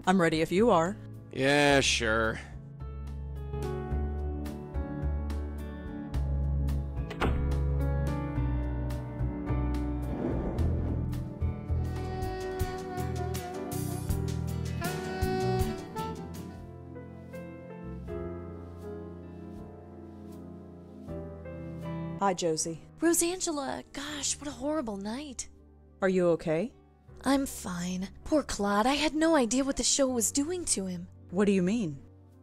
I'm ready if you are. Yeah, sure. Hi, Josie. Rosangela, gosh, what a horrible night. Are you okay? I'm fine. Poor Claude, I had no idea what the show was doing to him. What do you mean?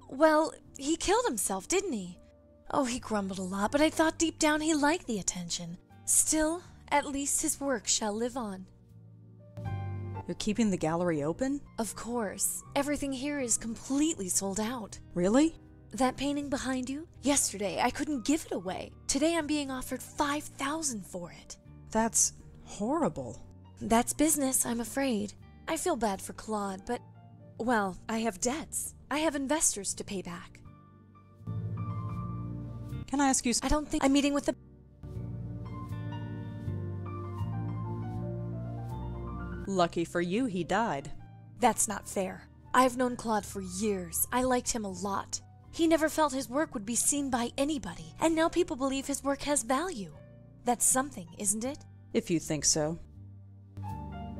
Well, he killed himself, didn't he? Oh, he grumbled a lot, but I thought deep down he liked the attention. Still, at least his work shall live on. You're keeping the gallery open? Of course. Everything here is completely sold out. Really? That painting behind you? Yesterday, I couldn't give it away. Today, I'm being offered $5,000 for it. That's horrible. That's business, I'm afraid. I feel bad for Claude, but, well, I have debts. I have investors to pay back. Can I ask you I don't think I'm meeting with the... Lucky for you, he died. That's not fair. I've known Claude for years. I liked him a lot. He never felt his work would be seen by anybody, and now people believe his work has value. That's something, isn't it? If you think so.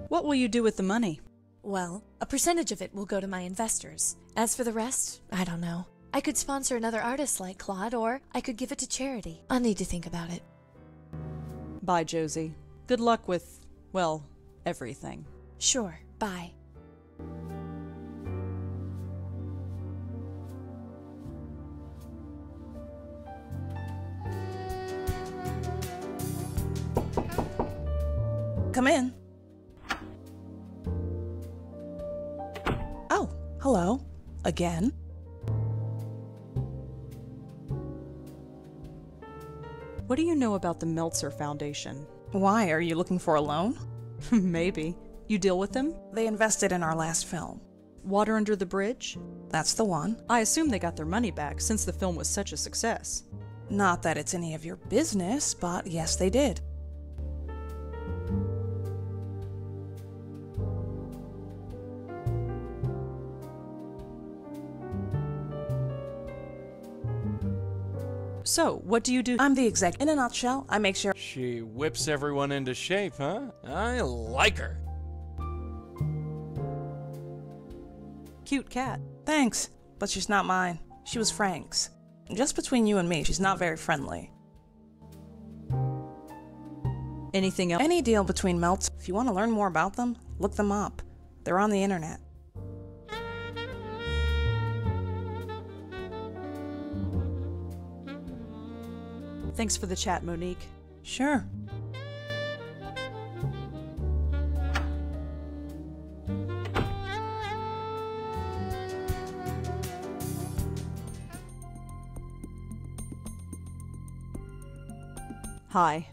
What will you do with the money? Well, a percentage of it will go to my investors. As for the rest, I don't know. I could sponsor another artist like Claude, or I could give it to charity. I'll need to think about it. Bye, Josie. Good luck with, well, everything. Sure, bye. Come in. Oh, hello. Again? What do you know about the Meltzer Foundation? Why, are you looking for a loan? Maybe. You deal with them? They invested in our last film. Water Under the Bridge? That's the one. I assume they got their money back since the film was such a success. Not that it's any of your business, but yes, they did. So, what do you do? I'm the exec. In a nutshell, I make sure... She whips everyone into shape, huh? I like her. Cute cat. Thanks, but she's not mine. She was Frank's. Just between you and me, she's not very friendly. Anything else? Any deal between Melts, if you want to learn more about them, look them up. They're on the internet. Thanks for the chat, Monique. Sure. Hi.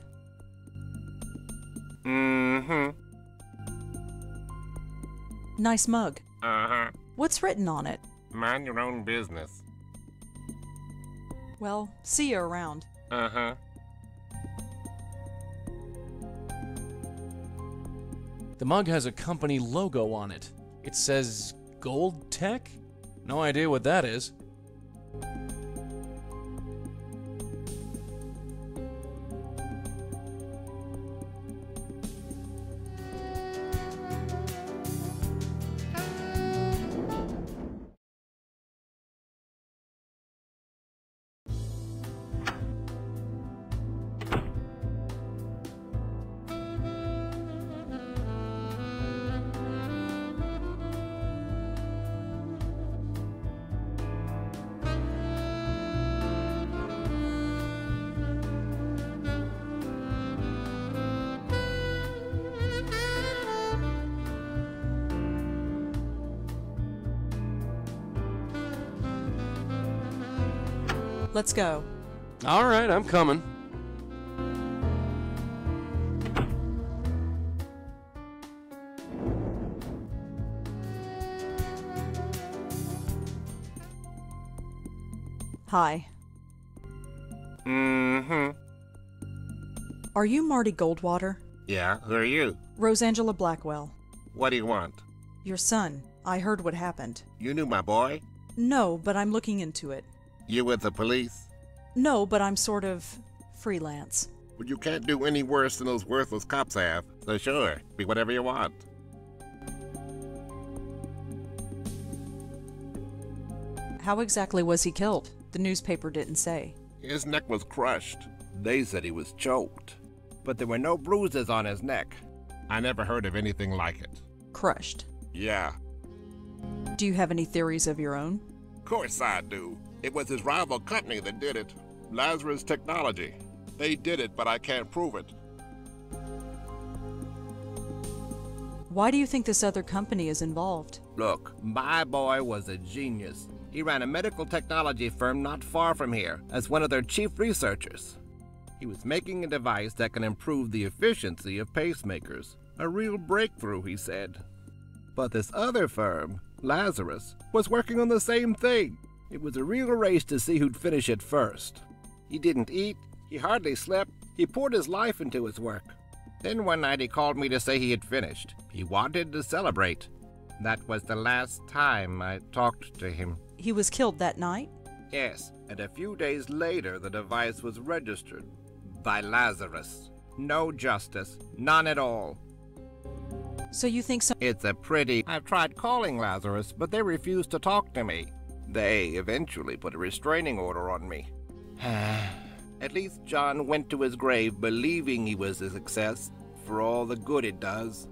Mm-hmm. Nice mug. Uh-huh. What's written on it? Mind your own business. Well, see you around. Uh-huh. The mug has a company logo on it. It says Gold Tech? No idea what that is. Let's go. All right, I'm coming. Hi. Mm-hmm. Are you Marty Goldwater? Yeah, who are you? Rosangela Blackwell. What do you want? Your son. I heard what happened. You knew my boy? No, but I'm looking into it. You with the police? No, but I'm sort of freelance. Well, you can't do any worse than those worthless cops have. So sure, be whatever you want. How exactly was he killed? The newspaper didn't say. His neck was crushed. They said he was choked, but there were no bruises on his neck. I never heard of anything like it. Crushed. Yeah, Do you have any theories of your own? of course I do. It was his rival company that did it. Lazarus Technology. They did it, but I can't prove it. Why do you think this other company is involved? Look, my boy was a genius. He ran a medical technology firm not far from here as one of their chief researchers. He was making a device that can improve the efficiency of pacemakers. A real breakthrough, he said. But this other firm, Lazarus, was working on the same thing. It was a real race to see who'd finish it first. He didn't eat, he hardly slept, he poured his life into his work. Then one night he called me to say he had finished. He wanted to celebrate. That was the last time I talked to him. He was killed that night? Yes, and a few days later the device was registered by Lazarus. No justice, none at all. So you think some— It's a pretty— I've tried calling Lazarus, but they refused to talk to me. They eventually put a restraining order on me. At least John went to his grave believing he was a success, for all the good it does.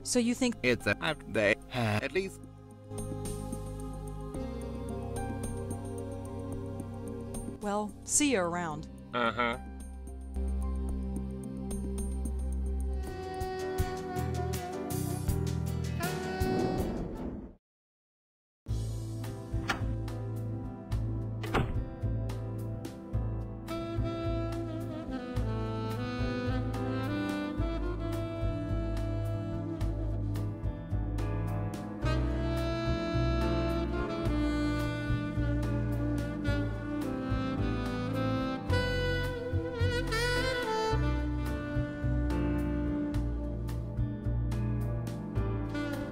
So you think— It's a— they— at least— Well, see you around. Uh-huh.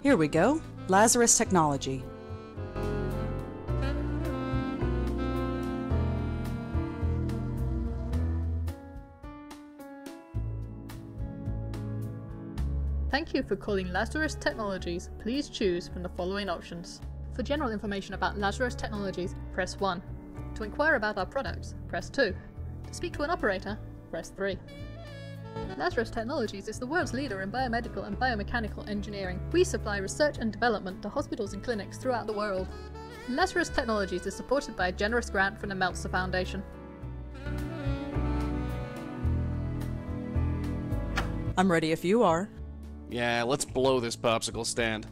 Here we go. Lazarus Technology. Thank you for calling Lazarus Technologies. Please choose from the following options. For general information about Lazarus Technologies, press 1. To inquire about our products, press 2. To speak to an operator, press 3. Lazarus Technologies is the world's leader in biomedical and biomechanical engineering. We supply research and development to hospitals and clinics throughout the world. Lazarus Technologies is supported by a generous grant from the Meltzer Foundation. I'm ready if you are. Yeah, let's blow this popsicle stand.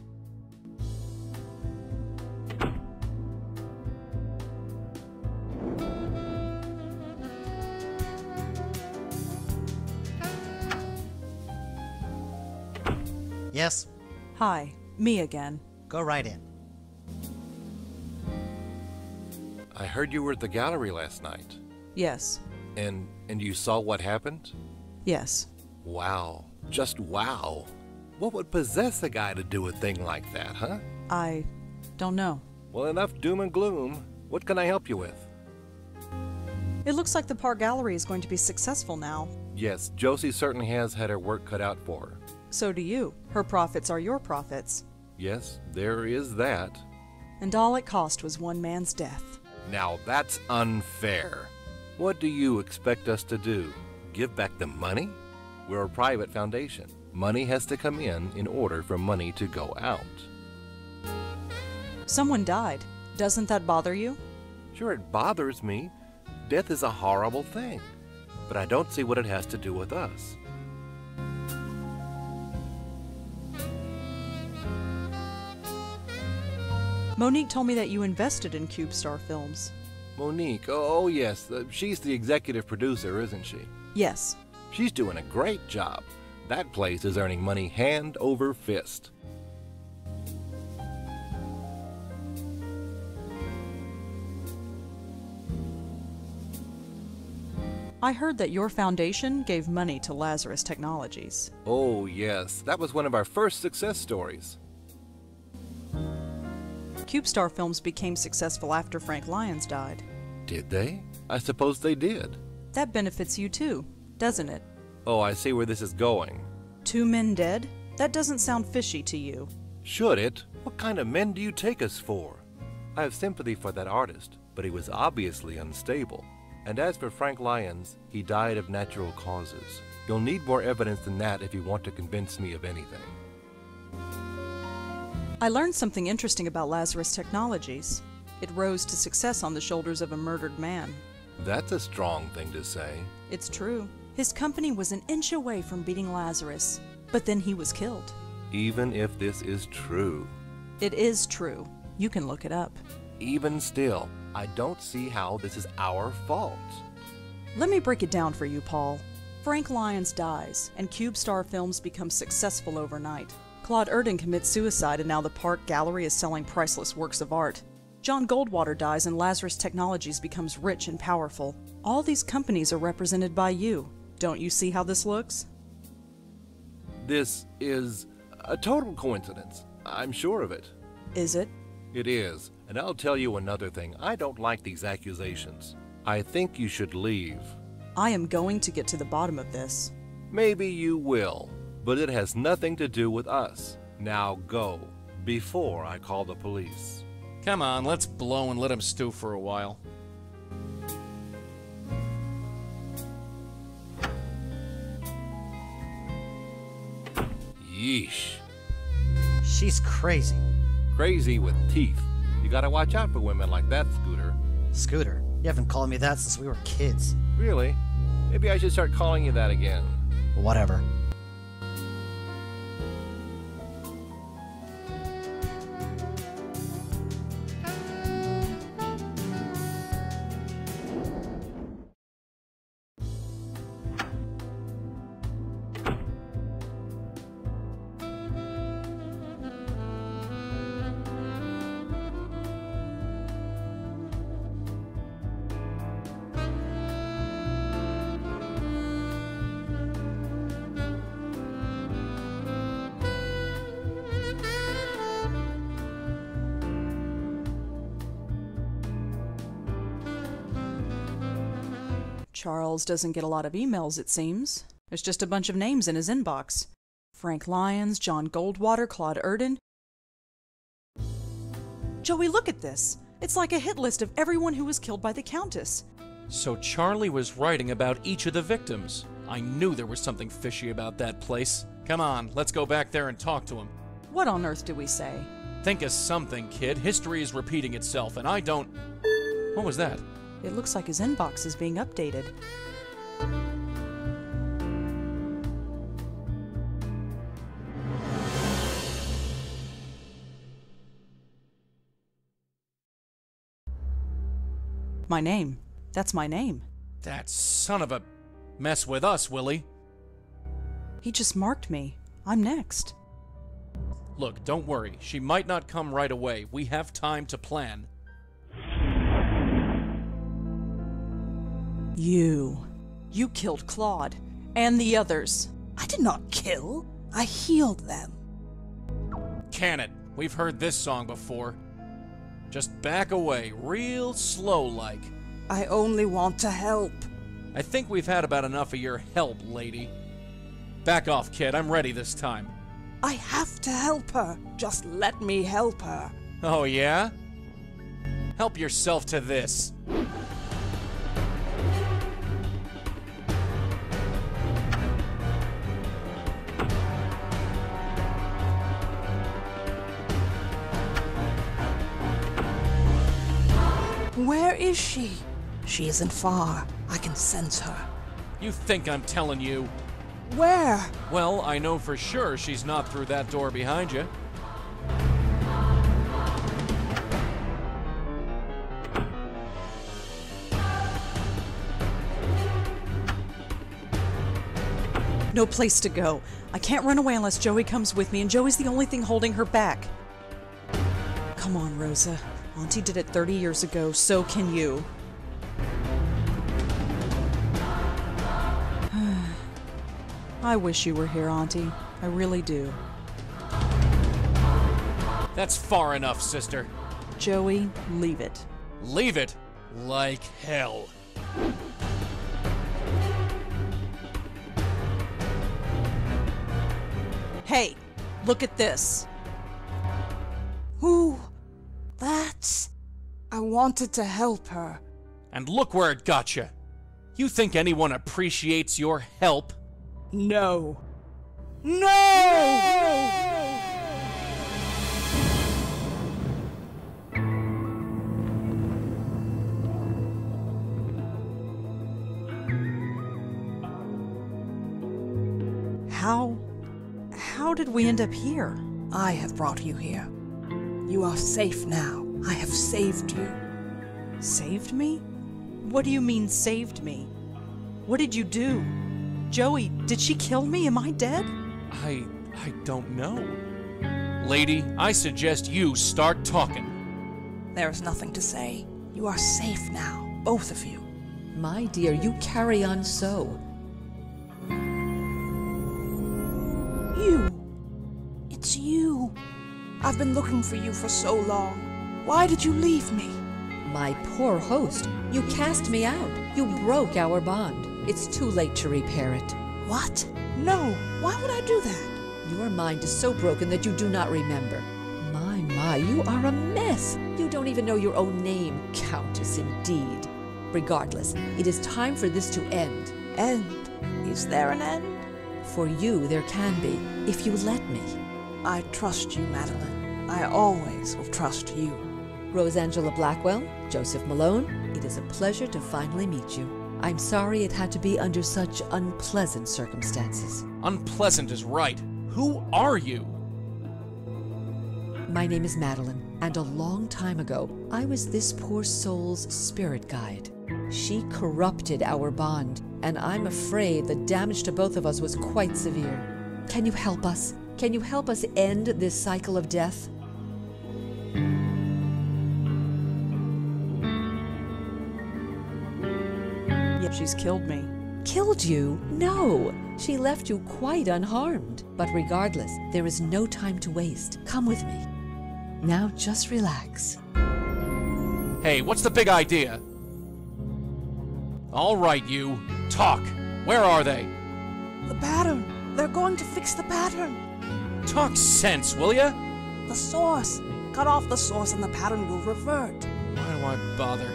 Yes, Hi, me again. go right in. I heard you were at the gallery last night. Yes. And you saw what happened? Yes. Wow. Just wow. What would possess a guy to do a thing like that, huh? I don't know. Well, enough doom and gloom. What can I help you with? It looks like the Park Gallery is going to be successful now. Yes, Josie certainly has had her work cut out for her. So do you. Her profits are your profits. Yes, there is that. And all it cost was one man's death. Now that's unfair. What do you expect us to do? Give back the money? We're a private foundation. Money has to come in order for money to go out. Someone died. Doesn't that bother you? Sure, it bothers me. Death is a horrible thing. But I don't see what it has to do with us. Monique told me that you invested in CubeStar Films. Monique, oh yes, she's the executive producer, isn't she? Yes. She's doing a great job. That place is earning money hand over fist. I heard that your foundation gave money to Lazarus Technologies. Oh yes, that was one of our first success stories. CubeStar Films became successful after Frank Lyons died. Did they? I suppose they did. That benefits you too, doesn't it? Oh, I see where this is going. 2 men dead? That doesn't sound fishy to you. Should it? What kind of men do you take us for? I have sympathy for that artist, but he was obviously unstable. And as for Frank Lyons, he died of natural causes. You'll need more evidence than that if you want to convince me of anything. I learned something interesting about Lazarus Technologies. It rose to success on the shoulders of a murdered man. That's a strong thing to say. It's true. His company was an inch away from beating Lazarus, but then he was killed. Even if this is true. It is true. You can look it up. Even still, I don't see how this is our fault. Let me break it down for you, Paul. Frank Lyons dies, and CubeStar Films becomes successful overnight. Claude Erdin commits suicide, and now the Park Gallery is selling priceless works of art. John Goldwater dies, and Lazarus Technologies becomes rich and powerful. All these companies are represented by you. Don't you see how this looks? This is a total coincidence. I'm sure of it. Is it? It is. And I'll tell you another thing. I don't like these accusations. I think you should leave. I am going to get to the bottom of this. Maybe you will, but it has nothing to do with us. Now go, before I call the police. Come on, let's blow and let him stew for a while. Yeesh. She's crazy. Crazy with teeth. You gotta watch out for women like that, Scooter. Scooter, you haven't called me that since we were kids. Really? Maybe I should start calling you that again. Whatever. Charles doesn't get a lot of emails, it seems. There's just a bunch of names in his inbox. Frank Lyons, John Goldwater, Claude Erdin. Joey, look at this. It's like a hit list of everyone who was killed by the Countess. So Charlie was writing about each of the victims. I knew there was something fishy about that place. Come on, let's go back there and talk to him. What on earth do we say? Think of something, kid. History is repeating itself, and I don't... What was that? It looks like his inbox is being updated. My name. That's my name. That son of a... Mess with us, Willie. He just marked me. I'm next. Look, don't worry. She might not come right away. We have time to plan. You killed Claude. And the others. I did not kill. I healed them. Can it? We've heard this song before. Just back away, real slow-like. I only want to help. I think we've had about enough of your help, lady. Back off, kid. I'm ready this time. I have to help her. Just let me help her. Oh, yeah? Help yourself to this. Where is she? She isn't far. I can sense her. You think I'm telling you? Where? Well, I know for sure she's not through that door behind you. No place to go. I can't run away unless Joey comes with me, and Joey's the only thing holding her back. Come on, Rosa. Auntie did it 30 years ago, so can you. I wish you were here, Auntie. I really do. That's far enough, sister. Joey, leave it. Leave it like hell. Hey, look at this. Who? That's... I wanted to help her. And look where it got you. You think anyone appreciates your help? No. No! How did we end up here? I have brought you here. You are safe now. I have saved you. Saved me? What do you mean, saved me? What did you do? Joey, did she kill me? Am I dead? I don't know. Lady, I suggest you start talking. There is nothing to say. You are safe now, both of you. My dear, you carry on so. You. It's you. I've been looking for you for so long. Why did you leave me? My poor host, you cast me out. You broke our bond. It's too late to repair it. What? No. Why would I do that? Your mind is so broken that you do not remember. My, you are a mess. You don't even know your own name, Countess, indeed. Regardless, it is time for this to end. End? Is there an end? For you, there can be, if you let me. I trust you, Madeline. I always will trust you. Rosangela Blackwell, Joseph Malone, it is a pleasure to finally meet you. I'm sorry it had to be under such unpleasant circumstances. Unpleasant is right. Who are you? My name is Madeline, and a long time ago, I was this poor soul's spirit guide. She corrupted our bond, and I'm afraid the damage to both of us was quite severe. Can you help us? Can you help us end this cycle of death? Yeah, she's killed me. Killed you? No! She left you quite unharmed. But regardless, there is no time to waste. Come with me. Now just relax. Hey, what's the big idea? All right, you. Talk. Where are they? The pattern. They're going to fix the pattern. Talk sense, will ya? The source. Cut off the source and the pattern will revert. Why do I bother?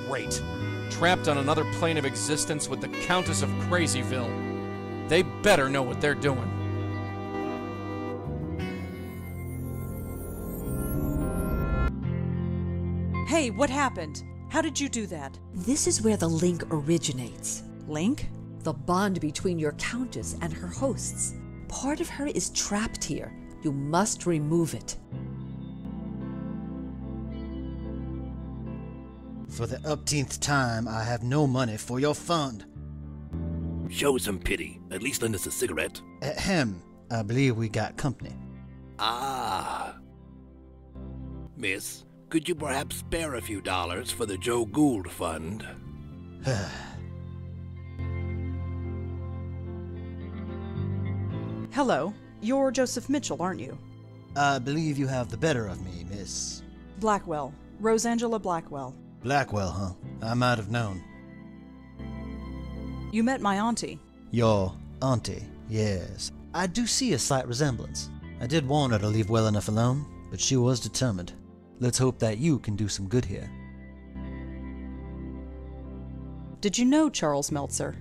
Great. Trapped on another plane of existence with the Countess of Crazyville. They better know what they're doing. Hey, what happened? How did you do that? This is where the link originates. Link? The bond between your Countess and her hosts. Part of her is trapped here. You must remove it. For the upteenth time, I have no money for your fund. Show some pity. At least lend us a cigarette. Ahem. I believe we got company. Ah. Miss, could you perhaps spare a few dollars for the Joe Gould Fund? Hello. You're Joseph Mitchell, aren't you? I believe you have the better of me, Miss... Blackwell. Rosangela Blackwell. Blackwell, huh? I might have known. You met my auntie. Your auntie, yes. I do see a slight resemblance. I did warn her to leave well enough alone, but she was determined. Let's hope that you can do some good here. Did you know Charles Meltzer?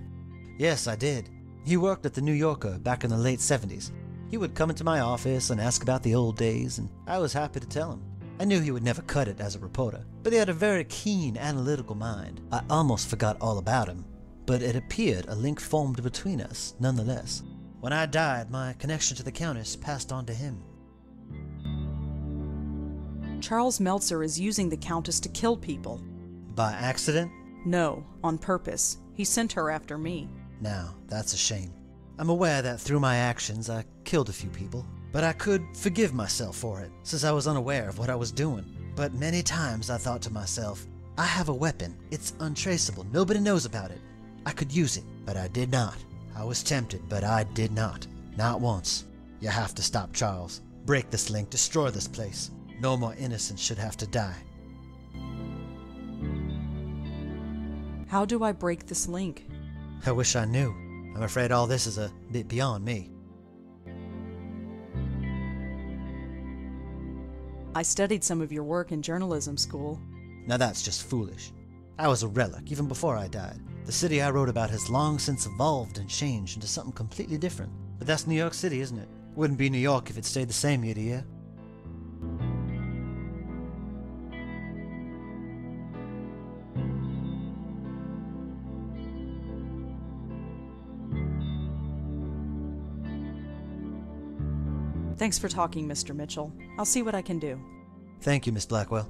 Yes, I did. He worked at the New Yorker back in the late 70s. He would come into my office and ask about the old days, and I was happy to tell him. I knew he would never cut it as a reporter, but he had a very keen, analytical mind. I almost forgot all about him, but it appeared a link formed between us, nonetheless. When I died, my connection to the Countess passed on to him. Charles Meltzer is using the Countess to kill people. By accident? No, on purpose. He sent her after me. Now, that's a shame. I'm aware that through my actions I killed a few people, but I could forgive myself for it, since I was unaware of what I was doing. But many times I thought to myself, I have a weapon. It's untraceable. Nobody knows about it. I could use it, but I did not. I was tempted, but I did not. Not once. You have to stop Charles. Break this link, destroy this place. No more innocents should have to die. How do I break this link? I wish I knew. I'm afraid all this is a bit beyond me. I studied some of your work in journalism school. Now that's just foolish. I was a relic, even before I died. The city I wrote about has long since evolved and changed into something completely different. But that's New York City, isn't it? Wouldn't be New York if it stayed the same year to year. Thanks for talking, Mr. Mitchell. I'll see what I can do. Thank you, Miss Blackwell.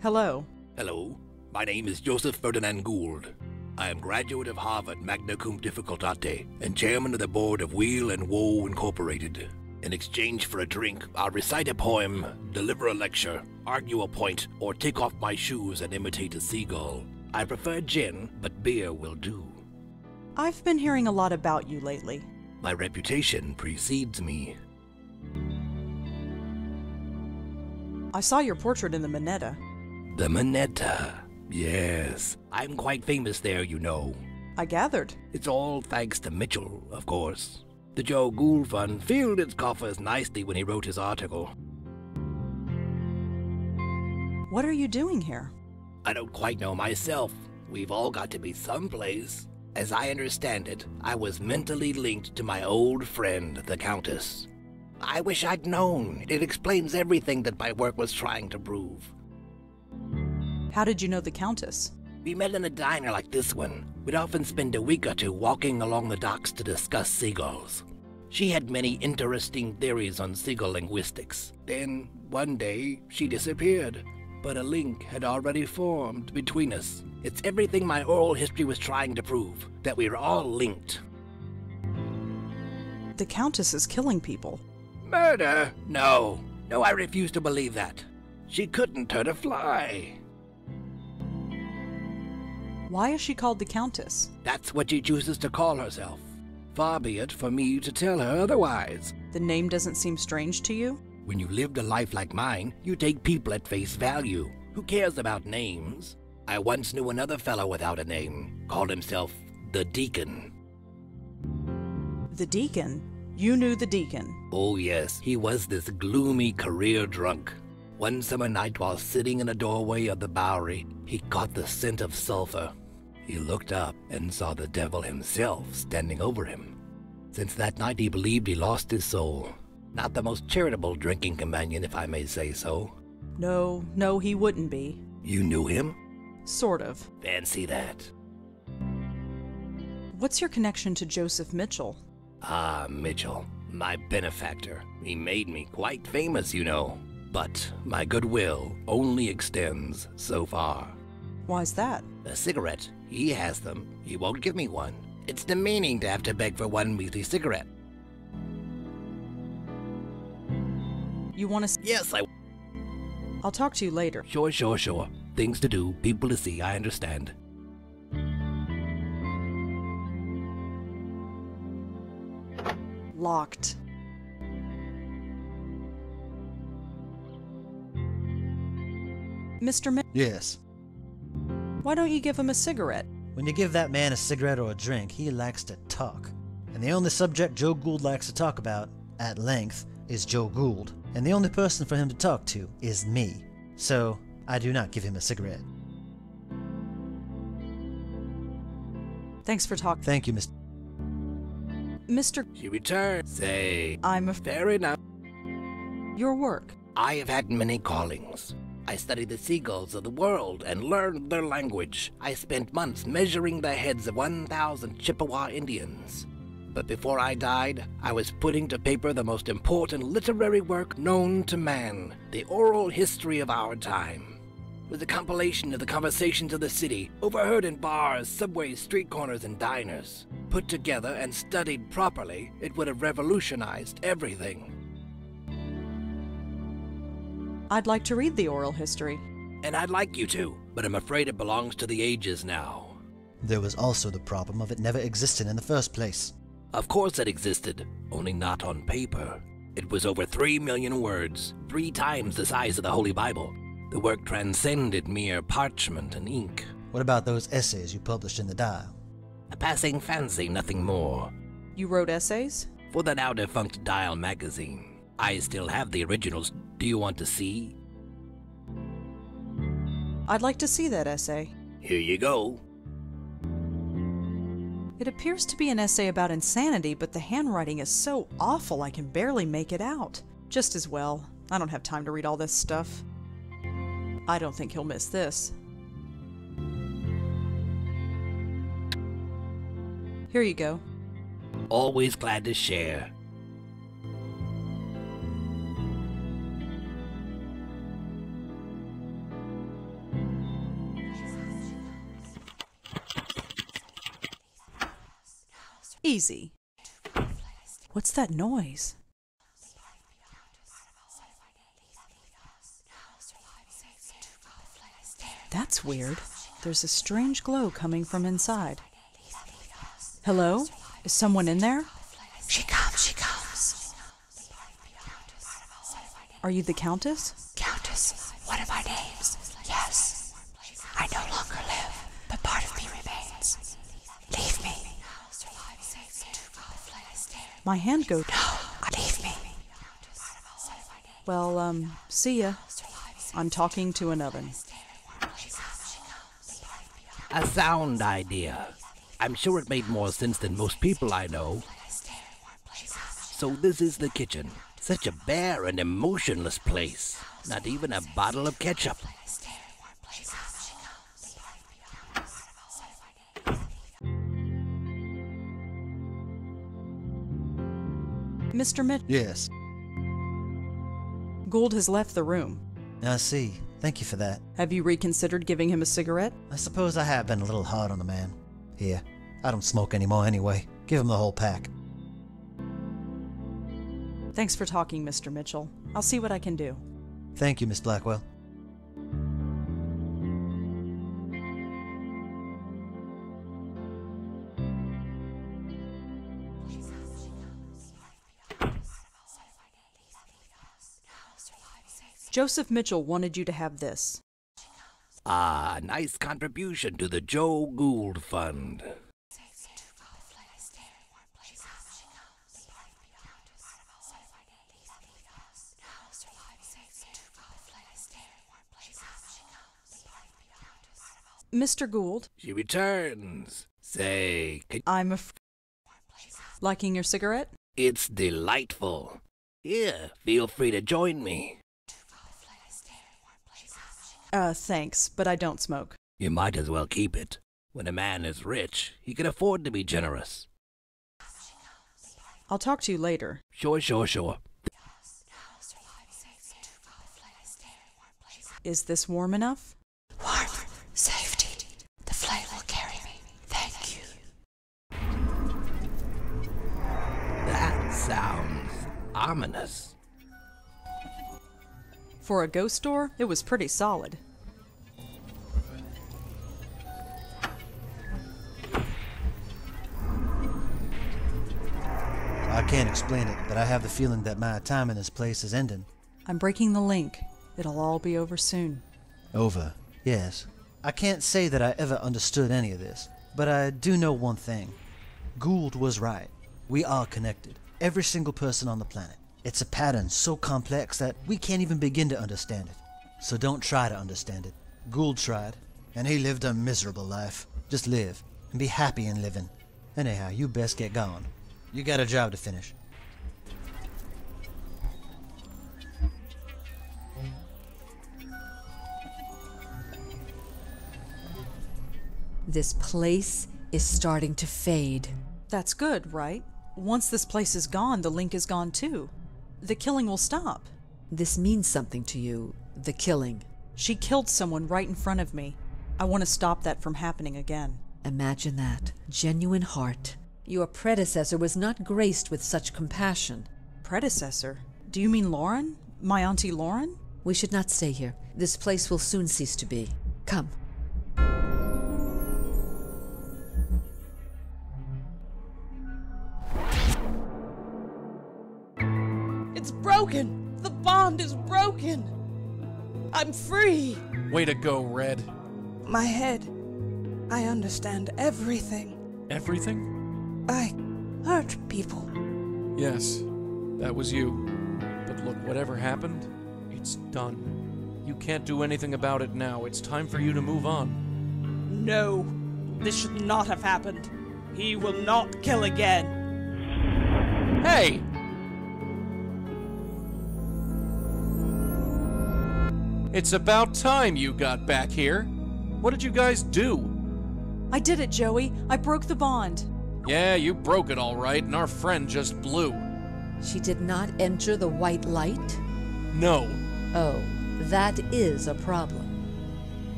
Hello. Hello, my name is Joseph Ferdinand Gould. I am graduate of Harvard magna cum difficultate and chairman of the board of Wheel and Woe Incorporated. In exchange for a drink, I'll recite a poem, deliver a lecture, argue a point, or take off my shoes and imitate a seagull. I prefer gin, but beer will do. I've been hearing a lot about you lately. My reputation precedes me. I saw your portrait in the Minetta. The Minetta. Yes. I'm quite famous there, you know. I gathered. It's all thanks to Mitchell, of course. The Joe Gould Fund filled its coffers nicely when he wrote his article. What are you doing here? I don't quite know myself. We've all got to be someplace. As I understand it, I was mentally linked to my old friend, the Countess. I wish I'd known. It explains everything that my work was trying to prove. How did you know the Countess? We met in a diner like this one. We'd often spend a week or two walking along the docks to discuss seagulls. She had many interesting theories on seagull linguistics. Then, one day, she disappeared. But a link had already formed between us. It's everything my oral history was trying to prove, that we are all linked. The Countess is killing people. Murder? No. No, I refuse to believe that. She couldn't hurt a fly. Why is she called the Countess? That's what she chooses to call herself. Far be it for me to tell her otherwise. The name doesn't seem strange to you? When you lived a life like mine, you take people at face value. Who cares about names? I once knew another fellow without a name, called himself the Deacon. The Deacon? You knew the Deacon? Oh yes, he was this gloomy career drunk. One summer night while sitting in a doorway of the Bowery, he caught the scent of sulfur. He looked up and saw the devil himself standing over him. Since that night he believed he lost his soul. Not the most charitable drinking companion, if I may say so. No, he wouldn't be. You knew him? Sort of. Fancy that. What's your connection to Joseph Mitchell? Ah, Mitchell, my benefactor. He made me quite famous, you know. But my goodwill only extends so far. Why's that? A cigarette. He has them. He won't give me one. It's demeaning to have to beg for one measly cigarette. You want to... Yes, I'll talk to you later. Sure. Things to do, people to see, I understand. Locked. Mr. Yes. Why don't you give him a cigarette? When you give that man a cigarette or a drink, he likes to talk. And the only subject Joe Gould likes to talk about, at length, is Joe Gould. And the only person for him to talk to is me. So, I do not give him a cigarette. Thanks for talking. Thank you, Mr. She returned. Say, I'm a... Fair enough. Your work. I have had many callings. I studied the seagulls of the world and learned their language. I spent months measuring the heads of 1,000 Chippewa Indians. But before I died, I was putting to paper the most important literary work known to man, the oral history of our time. It was a compilation of the conversations of the city, overheard in bars, subways, street corners, and diners. Put together and studied properly, it would have revolutionized everything. I'd like to read the oral history. And I'd like you to, but I'm afraid it belongs to the ages now. There was also the problem of it never existing in the first place. Of course it existed, only not on paper. It was over 3 million words, 3 times the size of the Holy Bible. The work transcended mere parchment and ink. What about those essays you published in the Dial? A passing fancy, nothing more. You wrote essays? For the now-defunct Dial magazine. I still have the originals. Do you want to see? I'd like to see that essay. Here you go. It appears to be an essay about insanity, but the handwriting is so awful I can barely make it out. Just as well. I don't have time to read all this stuff. I don't think he'll miss this. Here you go. Always glad to share. Easy. What's that noise? That's weird. There's a strange glow coming from inside. Hello? Is someone in there? She comes, she comes. Are you the Countess? Countess, one of my names. Yes. I no longer live, but part of me remains. Leave me. My hand goes. No, leave me. Well, see ya. I'm talking to an oven. A sound idea. I'm sure it made more sense than most people I know. So this is the kitchen. Such a bare and emotionless place. Not even a bottle of ketchup. Mr. Mitchell. Yes. Gould has left the room. I see. Thank you for that. Have you reconsidered giving him a cigarette? I suppose I have been a little hard on the man. Here, I don't smoke anymore anyway. Give him the whole pack. Thanks for talking, Mr. Mitchell. I'll see what I can do. Thank you, Miss Blackwell. Joseph Mitchell wanted you to have this. Ah, nice contribution to the Joe Gould Fund. Mr. Gould. She returns. Say, I'm liking your cigarette? It's delightful. Here, feel free to join me. Thanks, but I don't smoke. You might as well keep it. When a man is rich, he can afford to be generous. I'll talk to you later. Sure. Is this warm enough? Warm. Safety. The flame will carry me. Thank you. That sounds ominous. For a ghost door, it was pretty solid. I can't explain it, but I have the feeling that my time in this place is ending. I'm breaking the link. It'll all be over soon. Over, yes. I can't say that I ever understood any of this, but I do know one thing. Gould was right. We are connected. Every single person on the planet. It's a pattern so complex that we can't even begin to understand it. So don't try to understand it. Gould tried, and he lived a miserable life. Just live, and be happy in living. Anyhow, you best get going. You got a job to finish. This place is starting to fade. That's good, right? Once this place is gone, the link is gone too. The killing will stop. This means something to you, the killing. She killed someone right in front of me. I want to stop that from happening again. Imagine that. Genuine heart. Your predecessor was not graced with such compassion. Predecessor? Do you mean Lauren? My Auntie Lauren? We should not stay here. This place will soon cease to be. Come. It's broken! The bond is broken! I'm free! Way to go, Red. My head. I understand everything. Everything? I hurt people. Yes, that was you. But look, whatever happened, it's done. You can't do anything about it now. It's time for you to move on. No, this should not have happened. He will not kill again. Hey! It's about time you got back here. What did you guys do? I did it, Joey. I broke the bond. Yeah, you broke it all right, and our friend just blew. She did not enter the white light? No. Oh, that is a problem.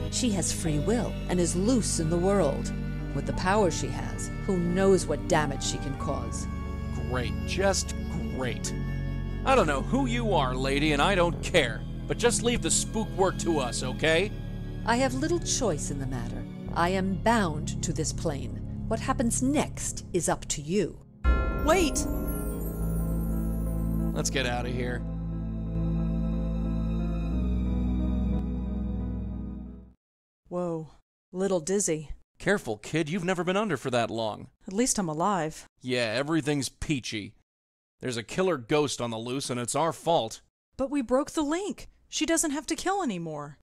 She has free will and is loose in the world. With the power she has, who knows what damage she can cause. Great, just great. I don't know who you are, lady, and I don't care. But just leave the spook work to us, okay? I have little choice in the matter. I am bound to this plane. What happens next is up to you. Wait! Let's get out of here. Whoa, little dizzy. Careful, kid. You've never been under for that long. At least I'm alive. Yeah, everything's peachy. There's a killer ghost on the loose, and it's our fault. But we broke the link. She doesn't have to kill anymore.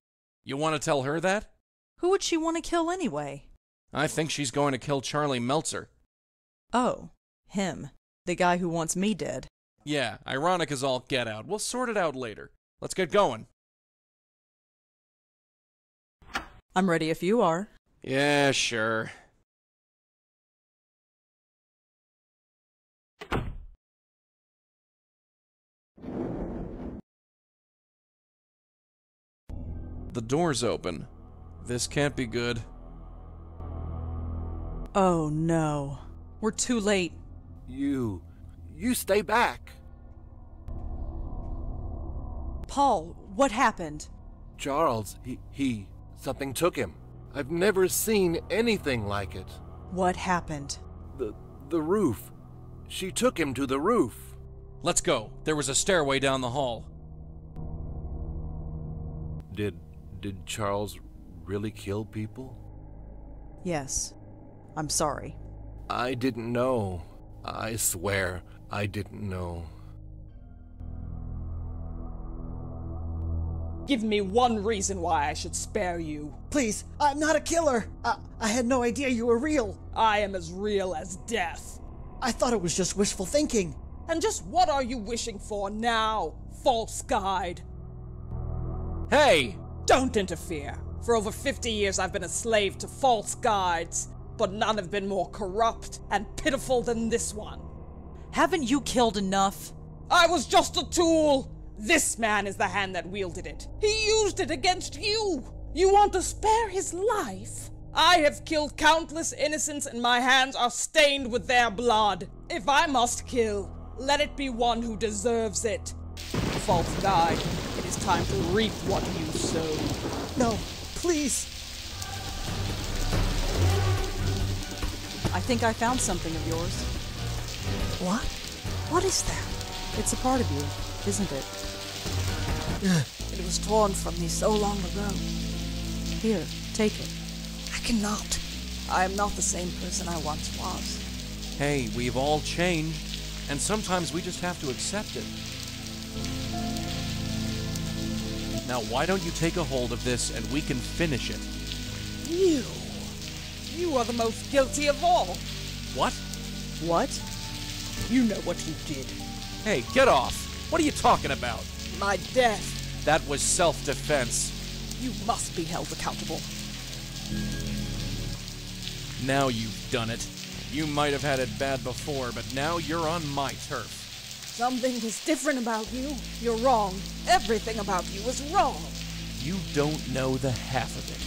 You want to tell her that? Who would she want to kill anyway? I think she's going to kill Charlie Meltzer. Oh, him. The guy who wants me dead. Yeah, ironic as all get out. We'll sort it out later. Let's get going. I'm ready if you are. Yeah, sure. The door's open. This can't be good. Oh no. We're too late. You stay back. Paul, what happened? Charles, something took him. I've never seen anything like it. What happened? The roof. She took him to the roof. Let's go. There was a stairway down the hall. Did Charles really kill people? Yes. I'm sorry. I didn't know. I swear, I didn't know. Give me one reason why I should spare you. Please, I'm not a killer. I had no idea you were real. I am as real as death. I thought it was just wishful thinking. And just what are you wishing for now, false guide? Hey! Don't interfere. For over 50 years I've been a slave to false guides, but none have been more corrupt and pitiful than this one. Haven't you killed enough? I was just a tool. This man is the hand that wielded it. He used it against you. You want to spare his life? I have killed countless innocents and my hands are stained with their blood. If I must kill, let it be one who deserves it. False guide, it is time to reap what you sow. No, please. I think I found something of yours. What? What is that? It's a part of you, isn't it? It was torn from me so long ago. Here, take it. I cannot. I am not the same person I once was. Hey, we've all changed, and sometimes we just have to accept it. Now, why don't you take a hold of this and we can finish it? You are the most guilty of all. What? What? You know what you did. Hey, get off! What are you talking about? My death. That was self-defense. You must be held accountable. Now you've done it. You might have had it bad before, but now you're on my turf. Something is different about you. You're wrong. Everything about you is wrong. You don't know the half of it.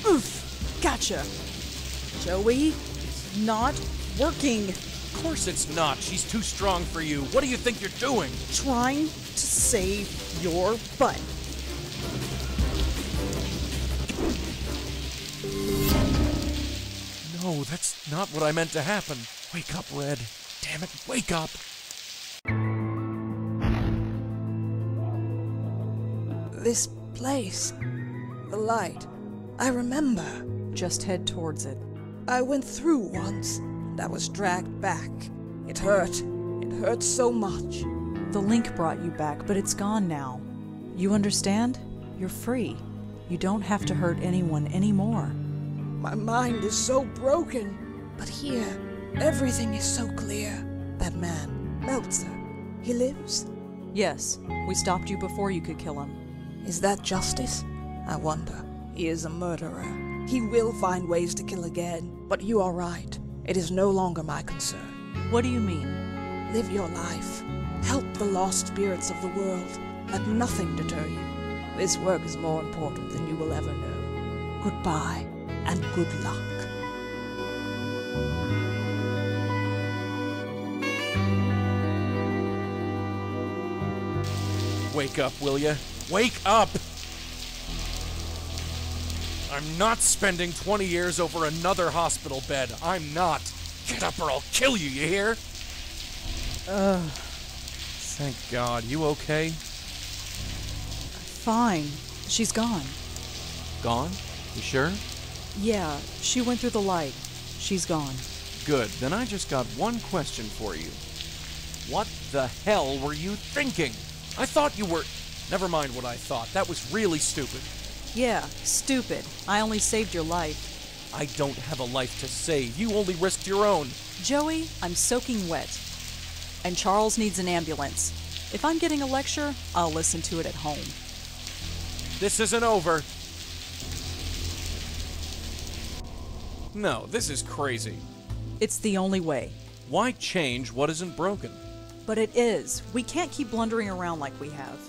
Oof! Gotcha! Joey, it's not working. Of course it's not. She's too strong for you. What do you think you're doing? Trying to save your butt. No, that's not what I meant to happen. Wake up, Red. Damn it, wake up! This place. The light. I remember. Just head towards it. I went through once, and I was dragged back. It hurt. It hurt so much. The link brought you back, but it's gone now. You understand? You're free. You don't have to hurt anyone anymore. My mind is so broken. But here, everything is so clear. That man, Meltzer, he lives? Yes, we stopped you before you could kill him. Is that justice? I wonder. He is a murderer. He will find ways to kill again. But you are right. It is no longer my concern. What do you mean? Live your life. Help the lost spirits of the world. Let nothing deter you. This work is more important than you will ever know. Goodbye, and good luck. Wake up, will ya? Wake up! I'm not spending 20 years over another hospital bed. I'm not. Get up or I'll kill you, you hear? Thank God. You okay? Fine. She's gone. Gone? You sure? Yeah, she went through the light. She's gone. Good. Then I just got one question for you. What the hell were you thinking? I thought you were... Never mind what I thought. That was really stupid. Yeah, stupid. I only saved your life. I don't have a life to save. You only risked your own. Joey, I'm soaking wet. And Charles needs an ambulance. If I'm getting a lecture, I'll listen to it at home. This isn't over. No, this is crazy. It's the only way. Why change what isn't broken? But it is. We can't keep blundering around like we have.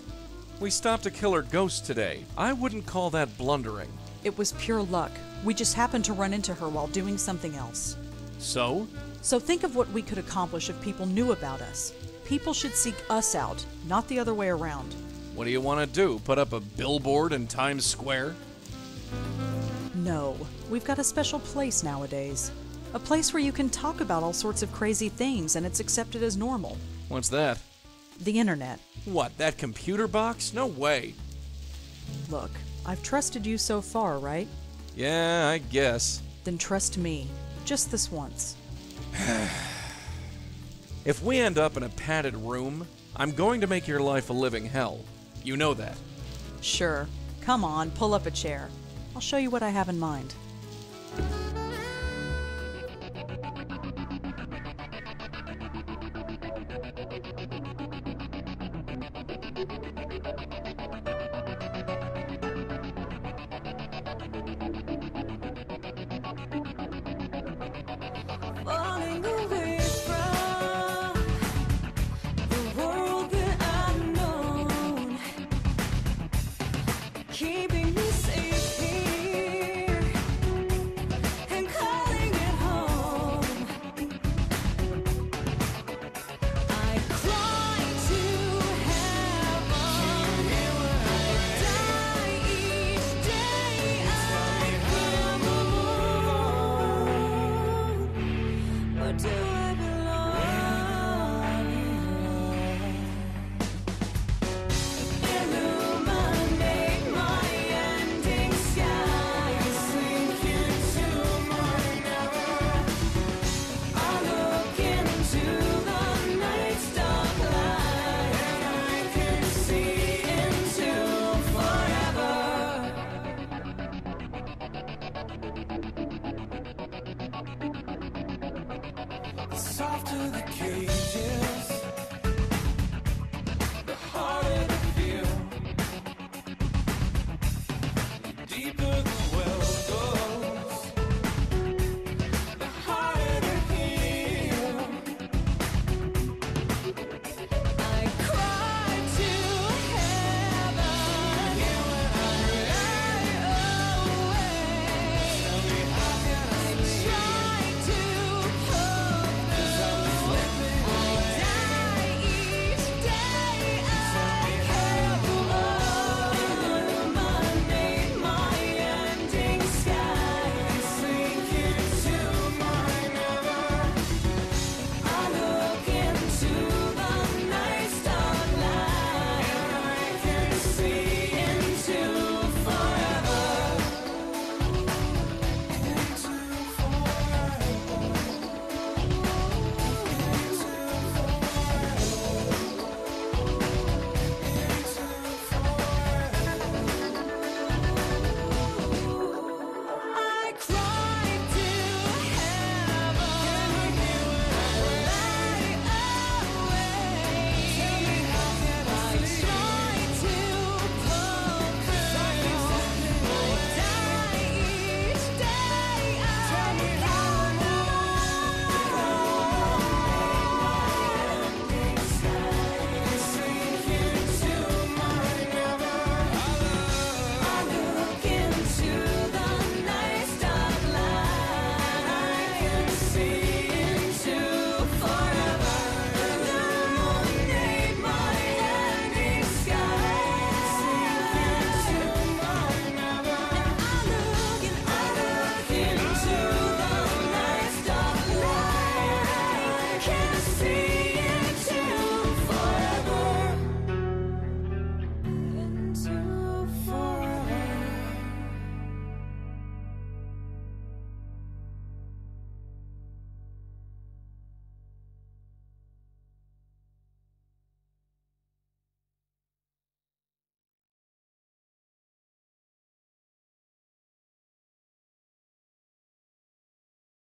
We stopped a killer ghost today. I wouldn't call that blundering. It was pure luck. We just happened to run into her while doing something else. So? So think of what we could accomplish if people knew about us. People should seek us out, not the other way around. What do you want to do? Put up a billboard in Times Square? No. We've got a special place nowadays. A place where you can talk about all sorts of crazy things and it's accepted as normal. What's that? The internet. What, that computer box? No way. Look, I've trusted you so far, right? Yeah, I guess. Then trust me. Just this once. If we end up in a padded room, I'm going to make your life a living hell. You know that. Sure. Come on, pull up a chair. I'll show you what I have in mind.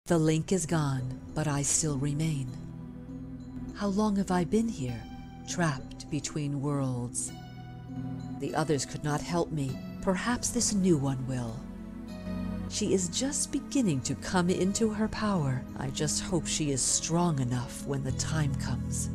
The link is gone, but I still remain. How long have I been here, trapped between worlds? The others could not help me. Perhaps this new one will. She is just beginning to come into her power. I just hope she is strong enough when the time comes.